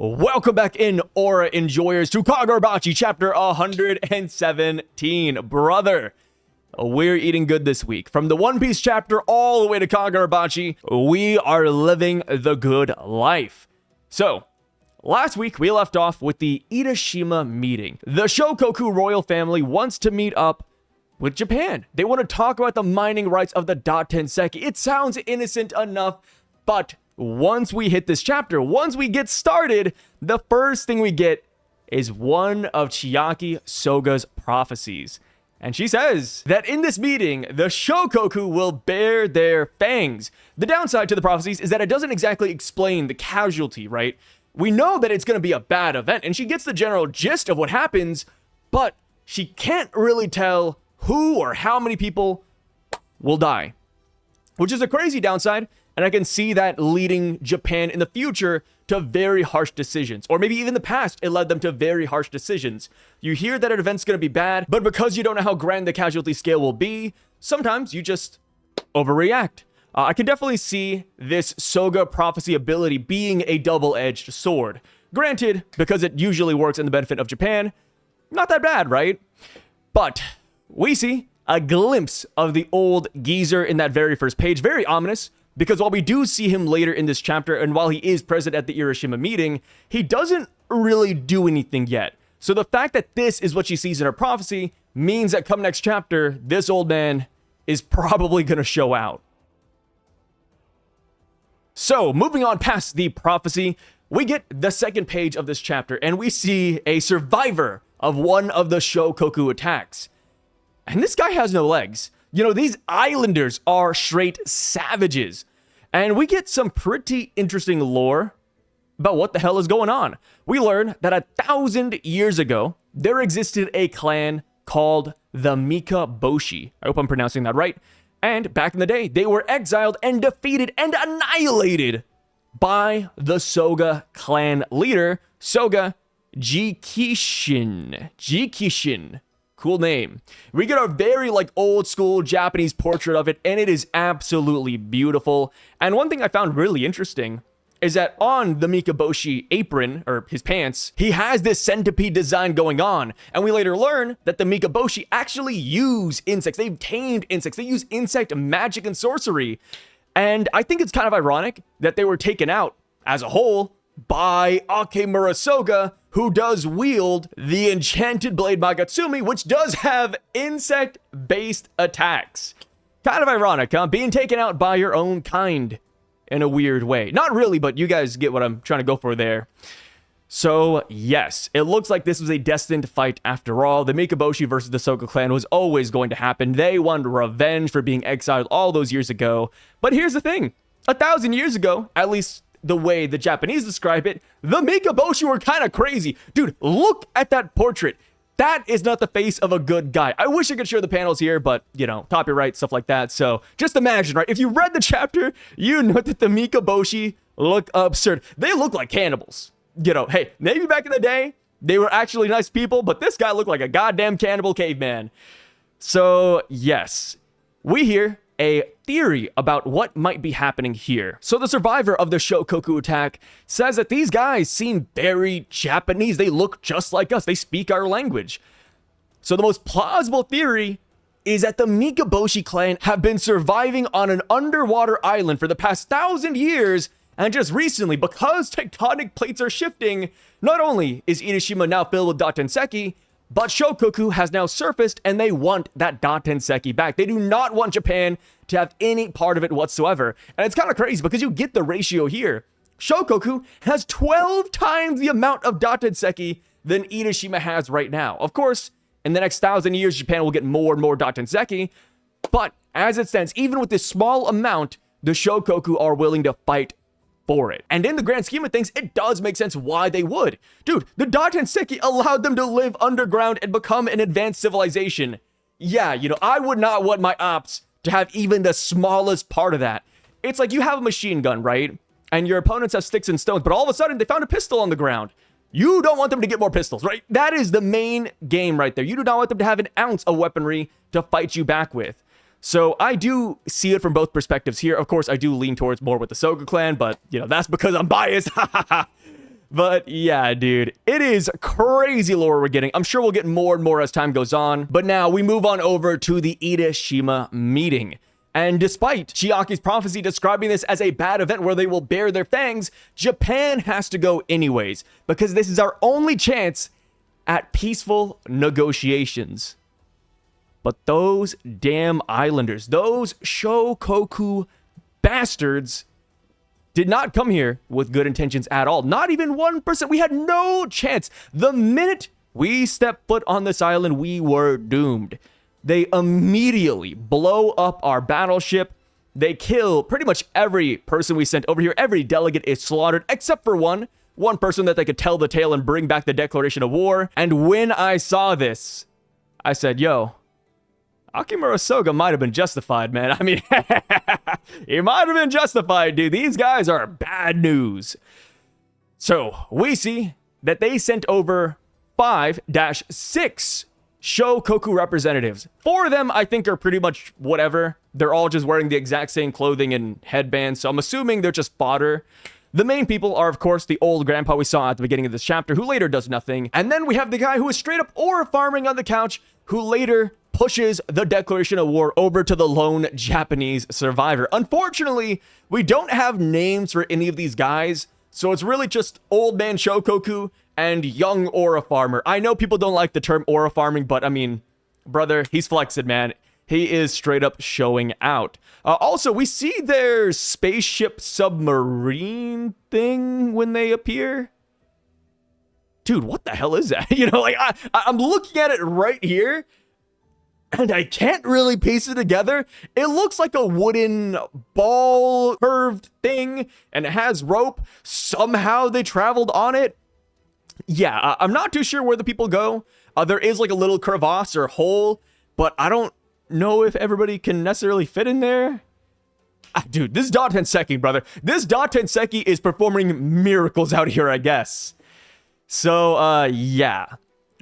Welcome back in, Aura Enjoyers, to Kagurabachi chapter 117. Brother, we're eating good this week. From the One Piece chapter all the way to Kagurabachi, we are living the good life. So, last week we left off with the Itoshima meeting. The Shokoku royal family wants to meet up with Japan. They want to talk about the mining rights of the Dattenseki. It sounds innocent enough, but once we hit this chapter, once we get started, the first thing we get is one of Chiaki Soga's prophecies. And she says that in this meeting, the Shokoku will bare their fangs. The downside to the prophecies is that it doesn't exactly explain the casualty, right? We know that it's going to be a bad event, and she gets the general gist of what happens, but she can't really tell who or how many people will die, which is a crazy downside. And I can see that leading Japan in the future to very harsh decisions. Or maybe even in the past, it led them to very harsh decisions. You hear that an event's going to be bad, but because you don't know how grand the casualty scale will be, sometimes you just overreact. I can definitely see this Soga prophecy ability being a double-edged sword. Granted, because it usually works in the benefit of Japan, not that bad, right? But we see a glimpse of the old geezer in that very first page. Very ominous. Because while we do see him later in this chapter, and while he is present at the Itoshima meeting, he doesn't really do anything yet. So the fact that this is what she sees in her prophecy means that come next chapter, this old man is probably going to show out. So moving on past the prophecy, we get the second page of this chapter, and we see a survivor of one of the Shokoku attacks. And this guy has no legs. You know, these islanders are straight savages. And we get some pretty interesting lore about what the hell is going on. We learn that 1,000 years ago, there existed a clan called the Mikaboshi. I hope I'm pronouncing that right. And back in the day, they were exiled and defeated and annihilated by the Soga clan leader, Soga Jikishin. Cool name. We get our very old school Japanese portrait of it, and it is absolutely beautiful. And one thing I found really interesting is that on the Mikaboshi apron, or his pants, he has this centipede design going on. And we later learn that the Mikaboshi actually use insects. They've tamed insects. They use insect magic and sorcery. And I think it's kind of ironic that they were taken out as a whole by Akemura Soga, who does wield the enchanted blade Magatsumi, which does have insect-based attacks. Kind of ironic, huh? Being taken out by your own kind in a weird way. Not really, but you guys get what I'm trying to go for there. So, yes, it looks like this was a destined fight after all. The Mikaboshi versus the Soga clan was always going to happen. They wanted revenge for being exiled all those years ago. But here's the thing. 1,000 years ago, at least the way the Japanese describe it, the Mikaboshi were kind of crazy. Dude, look at that portrait. That is not the face of a good guy. I wish I could show the panels here, but, you know, copyright, stuff like that. So just imagine, right? If you read the chapter, you know that the Mikaboshi look absurd. They look like cannibals. You know, hey, maybe back in the day, they were actually nice people, but this guy looked like a goddamn cannibal caveman. So, yes, we hear a theory about what might be happening here. So the survivor of the Shokoku attack says that these guys seem very Japanese. They look just like us. They speak our language. So the most plausible theory is that the Mikaboshi clan have been surviving on an underwater island for the past 1,000 years, and just recently, because tectonic plates are shifting, not only is Itoshima now filled with Dattenseki, but Shokoku has now surfaced, and they want that Dattenseki back. They do not want Japan to have any part of it whatsoever. And it's kind of crazy because you get the ratio here. Shokoku has 12 times the amount of Dattenseki than Itoshima has right now. Of course, in the next 1,000 years, Japan will get more and more Dattenseki. But as it stands, even with this small amount, the Shokoku are willing to fight for it. And in the grand scheme of things, it does make sense why they would. Dude, the Dattenseki allowed them to live underground and become an advanced civilization. Yeah, you know, I would not want my ops to have even the smallest part of that. It's like you have a machine gun, right? And your opponents have sticks and stones, but all of a sudden they found a pistol on the ground. You don't want them to get more pistols, right? That is the main game right there. You do not want them to have an ounce of weaponry to fight you back with. So I do see it from both perspectives here. Of course, I do lean towards more with the Soga clan, but, you know, that's because I'm biased. But yeah, dude, it is crazy lore we're getting. I'm sure we'll get more and more as time goes on. But now we move on over to the Ida-shima meeting. And despite Chiaki's prophecy describing this as a bad event where they will bare their fangs, Japan has to go anyways, because this is our only chance at peaceful negotiations. But those damn islanders, those Shokoku bastards, did not come here with good intentions at all. Not even 1%. We had no chance. The minute we stepped foot on this island, we were doomed. They immediately blow up our battleship. They kill pretty much every person we sent over here. Every delegate is slaughtered except for one person that they could tell the tale and bring back the declaration of war. And when I saw this, I said, yo, Akimura Soga might have been justified, man. I mean, he might have been justified, dude. These guys are bad news. So we see that they sent over 5-6 Shokoku representatives. 4 of them, I think, are pretty much whatever. They're all just wearing the exact same clothing and headbands, so I'm assuming they're just fodder. The main people are, of course, the old grandpa we saw at the beginning of this chapter, who later does nothing. And then we have the guy who is straight up ore farming on the couch, who later pushes the declaration of war over to the lone Japanese survivor. Unfortunately, we don't have names for any of these guys, so it's really just old man Shokoku and young aura farmer. I know people don't like the term aura farming, but I mean, brother, he's flexing, man. He is straight up showing out. Also, we see their spaceship submarine thing when they appear. Dude, what the hell is that? You know, like, I'm looking at it right here, and I can't really piece it together. It looks like a wooden ball curved thing, and it has rope. Somehow they traveled on it. Yeah, I'm not too sure where the people go. There is like a little crevasse or hole, but I don't know if everybody can necessarily fit in there. Dude, this Tenseki, brother. This Tenseki is performing miracles out here, I guess. So, yeah.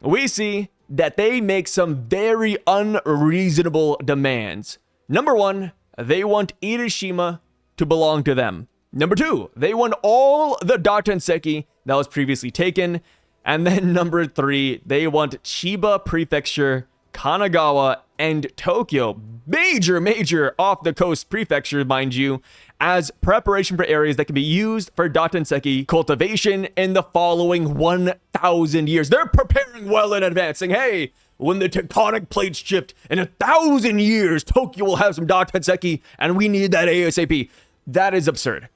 We see that they make some very unreasonable demands. Number 1, they want Ida-shima to belong to them. Number 2, they want all the Tenseki that was previously taken. And then number 3, they want Chiba Prefecture, Kanagawa, and Tokyo, major off-the-coast prefecture, mind you, as preparation for areas that can be used for Tenseki cultivation in the following 1,000 years. They're preparing well in advance, saying, hey, when the tectonic plates shift in 1,000 years, Tokyo will have some Tenseki, and we need that ASAP. That is absurd.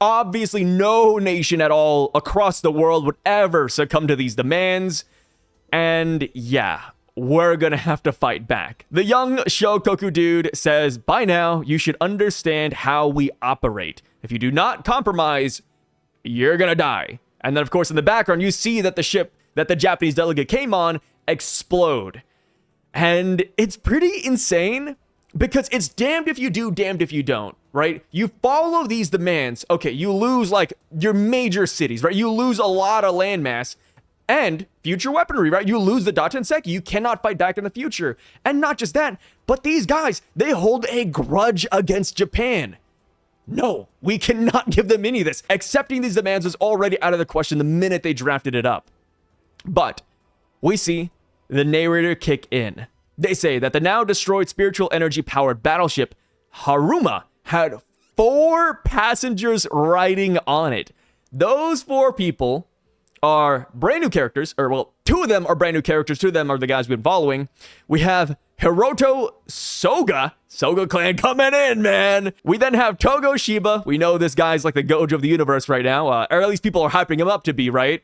Obviously, no nation at all across the world would ever succumb to these demands. And yeah, we're gonna have to fight back. The young Shokoku dude says, by now, you should understand how we operate. If you do not compromise, you're gonna die. And then, of course, in the background, you see that the ship that the Japanese delegate came on explode. And it's pretty insane because it's damned if you do, damned if you don't, right? You follow these demands. Okay, you lose like your major cities, right? You lose a lot of landmass and future weaponry, right? You lose the Tenseki. You cannot fight back in the future. And not just that, but these guys, they hold a grudge against Japan. No, we cannot give them any of this. Accepting these demands was already out of the question the minute they drafted it up. But we see the narrator kick in. They say that the now destroyed spiritual energy powered battleship Haruma had 4 passengers riding on it. Those 4 people are brand new characters, or well, 2 of them are brand new characters. 2 of them are the guys we've been following. We have Hiroto Soga Clan coming in, man. We then have Togo Shiba. We know this guy's like the Gojo of the universe right now, or at least people are hyping him up to be, right?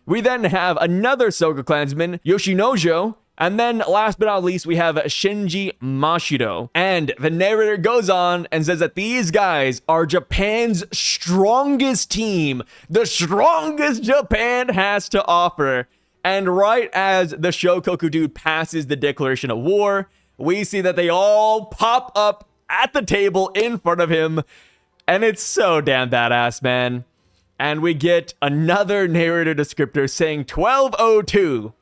We then have another Soga clansman, Yoshinojo. And then, last but not least, we have Shinji Mashido. And the narrator goes on and says that these guys are Japan's strongest team. The strongest Japan has to offer. And right as the Shokoku dude passes the declaration of war, we see that they all pop up at the table in front of him. And it's so damn badass, man. And we get another narrator descriptor saying 1202.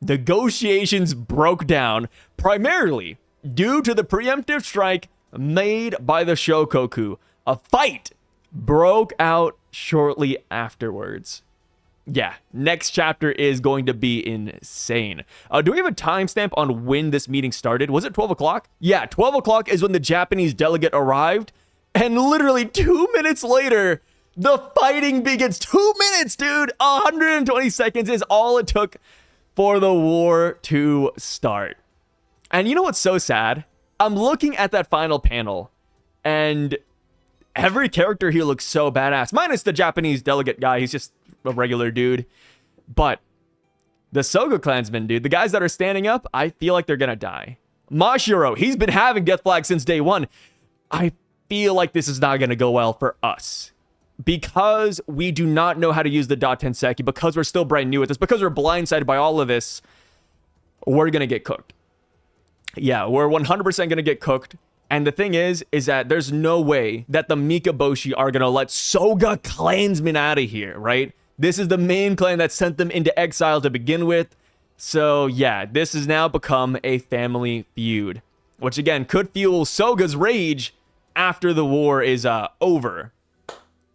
Negotiations broke down primarily due to the preemptive strike made by the Shokoku. A fight broke out shortly afterwards. yeah, next chapter is going to be insane. Do we have a timestamp on when this meeting started? Was it 12 o'clock? Yeah, 12 o'clock is when the Japanese delegate arrived. And literally 2 minutes later, the fighting begins. 2 minutes, dude. 120 seconds is all it took for the war to start. And you know what's so sad? I'm looking at that final panel, and every character here looks so badass. Minus the Japanese delegate guy. He's just a regular dude. But the Soga clansmen, dude, the guys that are standing up, I feel like they're gonna die. Mashiro, he's been having death flags since day one. I feel like this is not gonna go well for us. Because we do not know how to use the Tenseki, because we're still brand new at this, because we're blindsided by all of this, we're gonna get cooked. Yeah, we're 100% gonna get cooked. And the thing is that there's no way that the Mikaboshi are gonna let Soga clansmen out of here, right? This is the main clan that sent them into exile to begin with. So yeah, this has now become a family feud, which again could fuel Soga's rage after the war is over.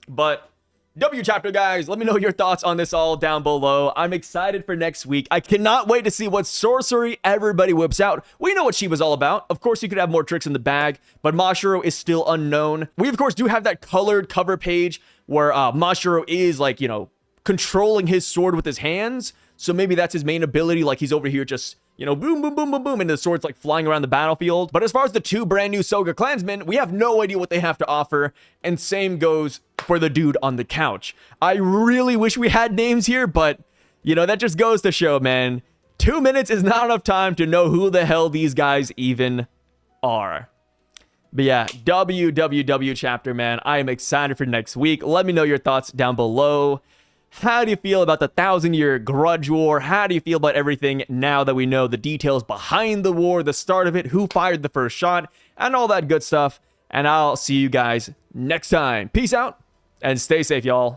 But W chapter, guys, let me know your thoughts on this all down below. I'm excited for next week. I cannot wait to see what sorcery everybody whips out. We know what Shiba's all about. Of course, you could have more tricks in the bag, but Mashiro is still unknown. We, of course, do have that colored cover page where Mashiro is, like, you know, controlling his sword with his hands. So maybe that's his main ability. Like, he's over here just, you know, boom, boom, boom, boom, boom, and the sword's like flying around the battlefield. But as far as the two brand new Soga clansmen, we have no idea what they have to offer. And same goes for the dude on the couch. I really wish we had names here, but, you know, that just goes to show, man, 2 minutes is not enough time to know who the hell these guys even are. But yeah, WWW chapter, man, I am excited for next week. Let me know your thoughts down below. How do you feel about the 1,000-year grudge war? How do you feel about everything now that we know the details behind the war, the start of it, who fired the first shot, and all that good stuff? And I'll see you guys next time. Peace out, and stay safe, y'all.